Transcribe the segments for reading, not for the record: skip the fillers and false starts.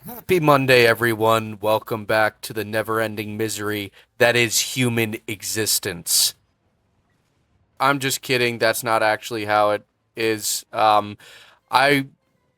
Happy Monday, everyone. Welcome back to the never-ending misery that is human existence. I'm just kidding. That's not actually how it is. I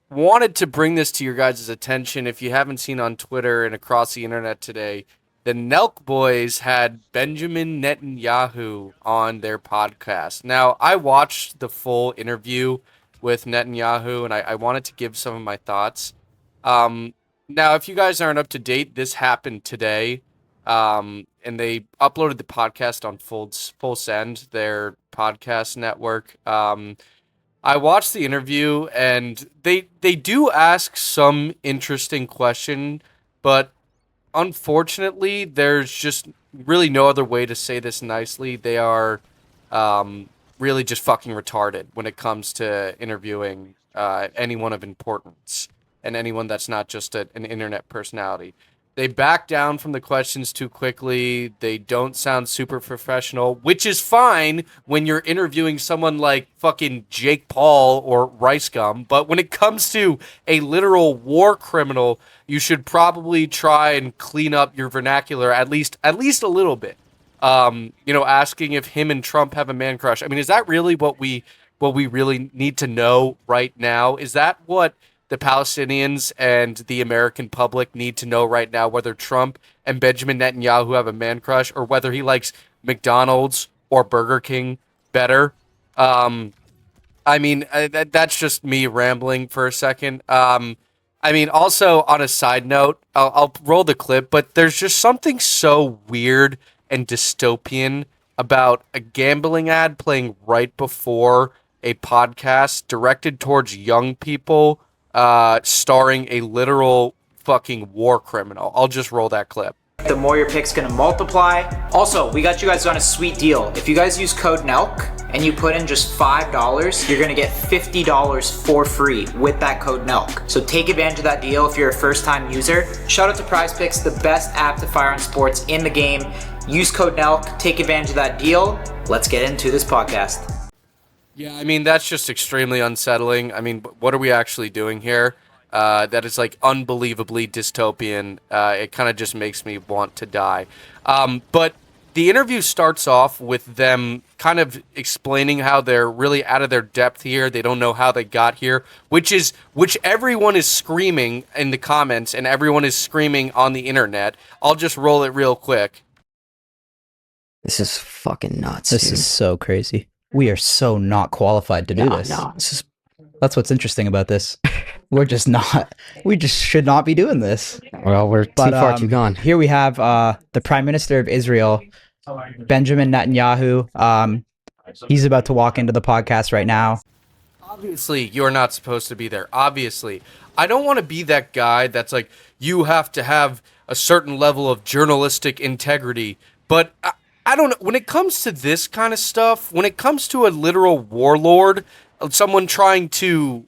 wanted to bring this to your guys' attention. If you haven't seen on Twitter and across the internet today, the Nelk Boys had Benjamin Netanyahu on their podcast. Now, I watched the full interview with Netanyahu, and I wanted to give some of my thoughts. Um, Now, if you guys aren't up to date, this happened today, and they uploaded the podcast on Full Send, their podcast network. I watched the interview, and they do ask some interesting question, but unfortunately, there's just really no other way to say this nicely. They are really just fucking retarded when it comes to interviewing anyone of importance and anyone that's not just an internet personality. They back down from the questions too quickly. They don't sound super professional, which is fine when you're interviewing someone like fucking Jake Paul or Rice Gum. But when it comes to a literal war criminal, you should probably try and clean up your vernacular at least a little bit. Asking if him and Trump have a man crush. I mean, is that really what we really need to know right now? Is that what the Palestinians and the American public need to know right now, whether Trump and Benjamin Netanyahu have a man crush or whether he likes McDonald's or Burger King better? That's just me rambling for a second. Also on a side note, I'll roll the clip, but there's just something so weird and dystopian about a gambling ad playing right before a podcast directed towards young people, starring a literal fucking war criminal. I'll just roll that clip. The more your pick's gonna multiply. Also, we got you guys on a sweet deal. If you guys use code NELK and you put in just $5, you're gonna get $50 for free with that code NELK. So take advantage of that deal if you're a first-time user. Shout out to Prize Picks, the best app to fire on sports in the game. Use code NELK, take advantage of that deal. Let's get into this podcast. Yeah, I mean, that's just extremely unsettling. I mean, what are we actually doing here? That is like unbelievably dystopian. It kind of just makes me want to die. But the interview starts off with them kind of explaining how they're really out of their depth here. They don't know how they got here, which everyone is screaming in the comments and everyone is screaming on the internet. I'll just roll it real quick. This is fucking nuts. This dude. is so crazy. We are so not qualified to do this. No. That's what's interesting about this. We're just not. We just should not be doing this. Well, we're too far too gone. Here we have the Prime Minister of Israel, Benjamin Netanyahu. He's about to walk into the podcast right now. Obviously, you're not supposed to be there. Obviously. I don't want to be that guy that's like, you have to have a certain level of journalistic integrity. But I don't know. When it comes to this kind of stuff, when it comes to a literal warlord, someone trying to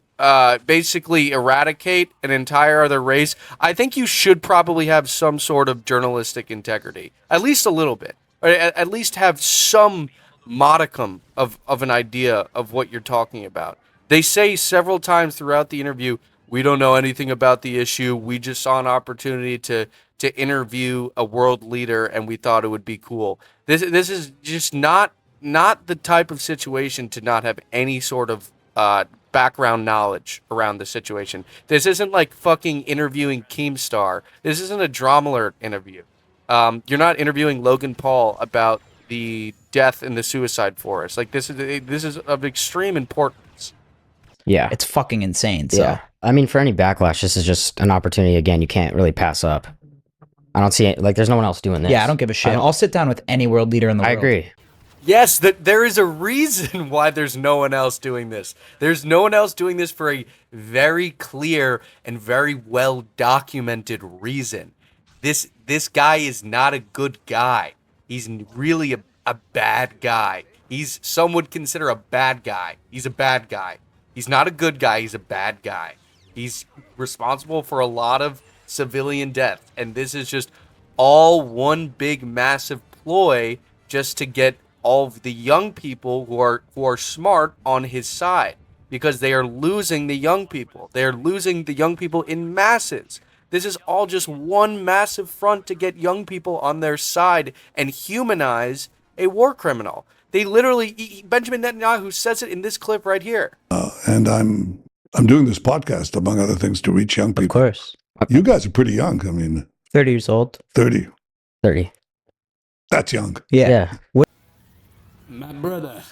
basically eradicate an entire other race, I think you should probably have some sort of journalistic integrity. At least a little bit. Or at least have some modicum of an idea of what you're talking about. They say several times throughout the interview, we don't know anything about the issue. We just saw an opportunity to interview a world leader, and we thought it would be cool. This is just not the type of situation to not have any sort of background knowledge around the situation. This isn't like fucking interviewing Keemstar. This isn't a Drama Alert interview. You're not interviewing Logan Paul about the death in the suicide forest. Like this is of extreme importance. Yeah. It's fucking insane. So. Yeah. I mean, for any backlash, this is just an opportunity, again, you can't really pass up. I don't see it. Like, there's no one else doing this. Yeah, I don't give a shit. I'll sit down with any world leader in the world. I agree. Yes, there is a reason why there's no one else doing this. There's no one else doing this for a very clear and very well documented reason. This guy is not a good guy. He's really a bad guy. Some would consider a bad guy. He's a bad guy. He's not a good guy. He's a bad guy. He's responsible for a lot of civilian death, and this is just all one big massive ploy just to get all of the young people who are smart on his side, because they are losing the young people. They are losing the young people in masses. This is all just one massive front to get young people on their side and humanize a war criminal. They literally, Benjamin Netanyahu says it in this clip right here. And I'm doing this podcast, among other things, to reach young Of people. course. You guys are pretty young. I mean, 30 years old. 30. 30. That's young. Yeah. My brother.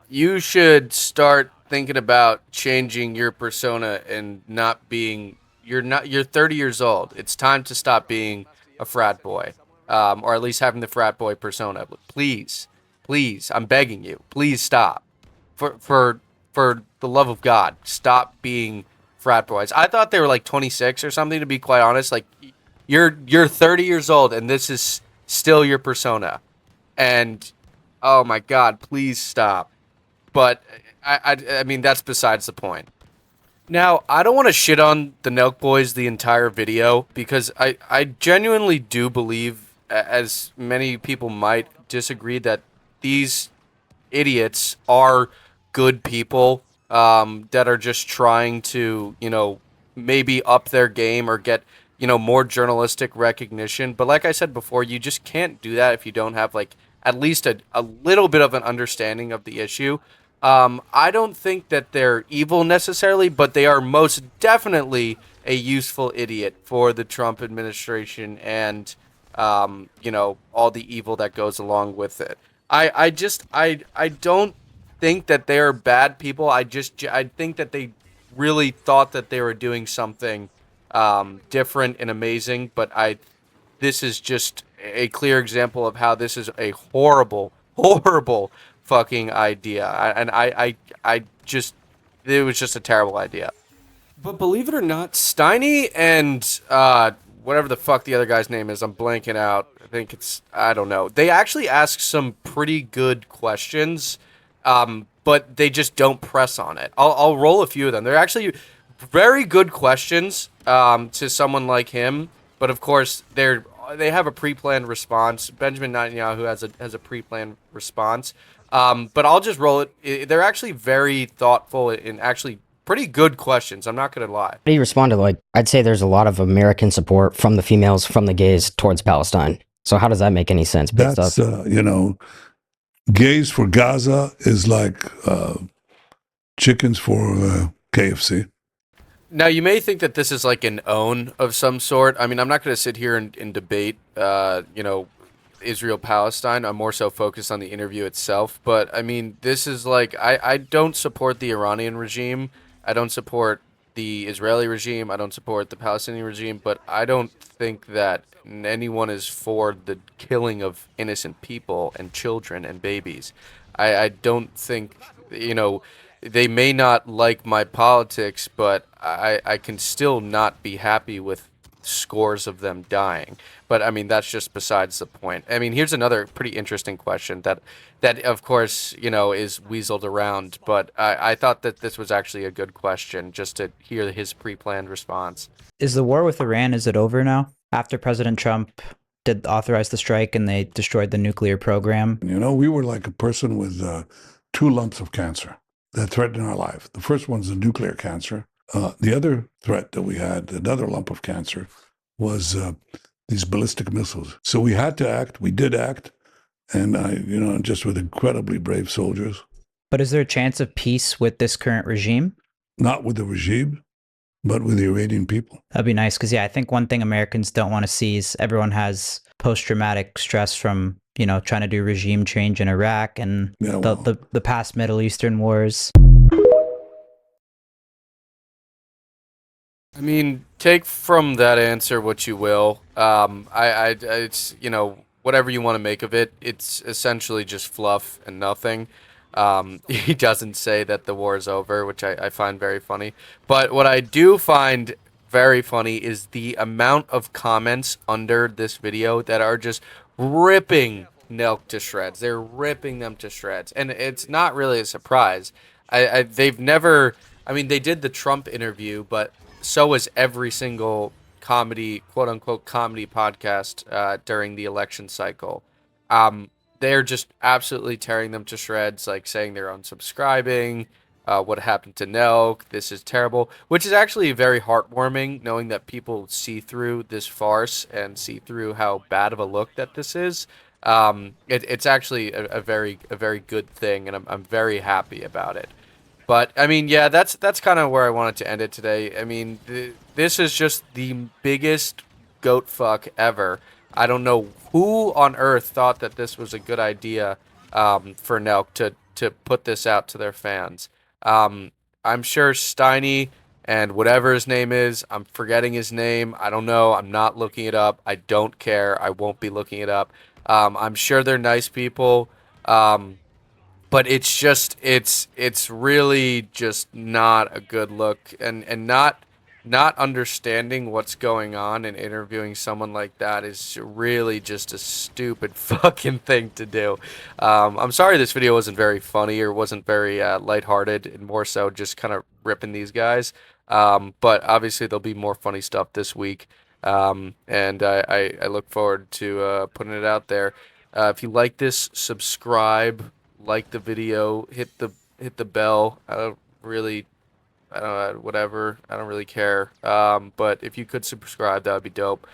You should start thinking about changing your persona and not being, you're 30 years old. It's time to stop being a frat boy, or at least having the frat boy persona. Please, I'm begging you, please stop. For the love of God, stop being frat boys. I thought they were like 26 or something, to be quite honest. Like, you're 30 years old and this is still your persona. And oh my God, please stop. But I mean, that's besides the point. Now, I don't want to shit on the Nelk Boys the entire video, because I genuinely do believe, as many people might disagree, that these idiots are good people that are just trying to, maybe up their game or get, more journalistic recognition. But like I said before, you just can't do that if you don't have, like, at least a little bit of an understanding of the issue. I don't think that they're evil necessarily, but they are most definitely a useful idiot for the Trump administration and, all the evil that goes along with it. I don't think that they are bad people. I think that they really thought that they were doing something different and amazing, but this is just a clear example of how this is a horrible fucking idea. It was just a terrible idea. But believe it or not, Steiny and whatever the fuck the other guy's name is, I'm blanking out. I don't know. They actually ask some pretty good questions, but they just don't press on it. I'll roll a few of them. They're actually very good questions to someone like him, but of course they have a pre-planned response. Benjamin Netanyahu has a pre-planned response, but I'll just roll it. They're actually very thoughtful and actually pretty good questions. I'm not gonna lie. How do you respond to, like, I'd say there's a lot of American support from the females, from the gays towards Palestine. So how does that make any sense? Based That's, off- gays for Gaza is like chickens for KFC. Now, you may think that this is like an own of some sort. I mean, I'm not going to sit here and debate, Israel-Palestine. I'm more so focused on the interview itself. But, I mean, this is like, I don't support the Iranian regime. I don't support the Israeli regime. I don't support the Palestinian regime. But I don't think that anyone is for the killing of innocent people and children and babies. I don't think, they may not like my politics, but I can still not be happy with scores of them dying. But I mean, that's just besides the point. I mean, here's another pretty interesting question that of course, is weaseled around, but I thought that this was actually a good question just to hear his pre-planned response. Is the war with Iran, is it over now? After President Trump did authorize the strike and they destroyed the nuclear program? We were like a person with 2 lumps of cancer that threatened our life. The first one's the nuclear cancer. The other threat that we had, another lump of cancer, was these ballistic missiles. So we had to act. We did act. And just with incredibly brave soldiers. But is there a chance of peace with this current regime? Not with the regime, but with the Iranian people. That'd be nice, because I think one thing Americans don't want to see is everyone has post-traumatic stress from, trying to do regime change in Iraq and the past Middle Eastern wars. I mean, take from that answer what you will. It's, whatever you want to make of it. It's essentially just fluff and nothing. He doesn't say that the war is over, which I find very funny. But what I do find very funny is the amount of comments under this video that are just ripping Nelk to shreds. They're ripping them to shreds. And it's not really a surprise. They've never... I mean, they did the Trump interview, but so was every single comedy, quote-unquote, comedy podcast during the election cycle. They're just absolutely tearing them to shreds, like saying they're unsubscribing, what happened to Nelk. This is terrible, which is actually very heartwarming knowing that people see through this farce and see through how bad of a look that this is. It's actually a very good thing, and I'm very happy about it. But I mean, yeah, that's kind of where I wanted to end it today. I mean, this is just the biggest goat fuck ever. I don't know who on earth thought that this was a good idea for Nelk to put this out to their fans. Um, I'm sure Steiny and whatever his name is, I'm forgetting his name. I don't know. I'm not looking it up. I don't care. I won't be looking it up. I'm sure they're nice people. But it's just it's really just not a good look, and not understanding what's going on and interviewing someone like that is really just a stupid fucking thing to do. I'm sorry this video wasn't very funny or wasn't very lighthearted, and more so just kind of ripping these guys. But obviously there'll be more funny stuff this week, and I look forward to putting it out there. If you like this, subscribe, like the video, hit the bell. I don't really, I don't know, whatever. I don't really care. But if you could subscribe, that would be dope.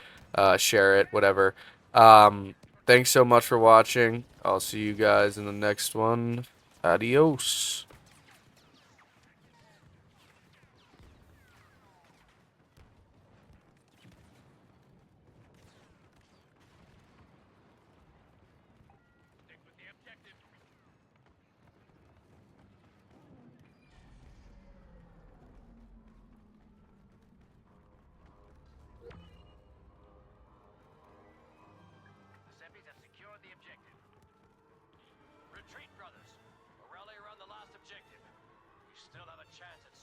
Share it, whatever. Thanks so much for watching. I'll see you guys in the next one. Adios. Retreat, brothers. Rally around the last objective. We still have a chance at